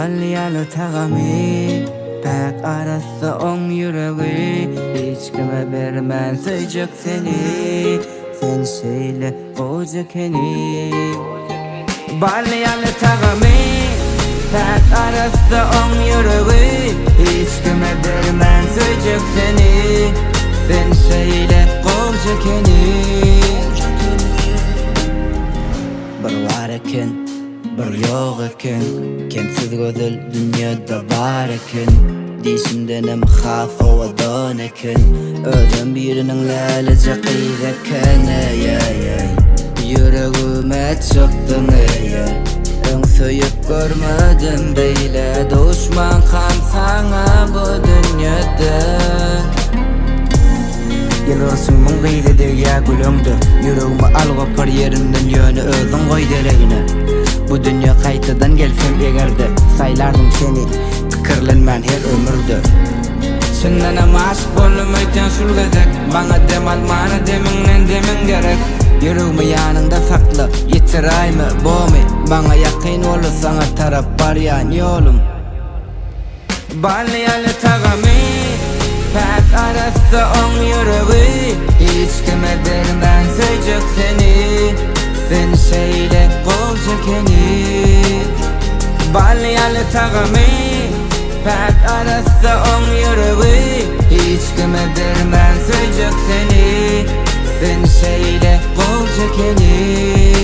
Balyalı tağami pek arası on yüreği, hiç kime vermen söyleyecek seni. Sen şeyle koca keni. Balyalı tağami pek arası on yüreği, hiç kime vermen söyleyecek seni. Sen şeyle koca keni. Bir var eken, bir yok eken, kimsiz gözül dünyada var eken. Dişimdenem hafa ve don eken, ödüm birinin lalaca kıyız eken. Yüreğime çıktın ön söyüp görmedim beyle. Düşman kan sana bu dünyada. Yılırsın mun gıydı ya gülümdü. Yüreğimi al kopar yerimden, yönü özün koy deregine. Bu dünya kaytadan gelsem egerde, saylardım seni pikirlenmen her ömürde. Şundanam aşık bolum öten şulgedek, bana dem almana deminden demin gerek. Yüreğimi yanında saklı, yitiraymi bomi, bana yakin olur sana taraf var yani yolum. Balyalı tağami pek arası on yüreği, hiç kime vermen söyleyecek seni. Sen şeyle koca keni. Balyalı tağami pek arası on yüreği, hiç kime vermen söyleyecek seni. Sen şeyle koca keni.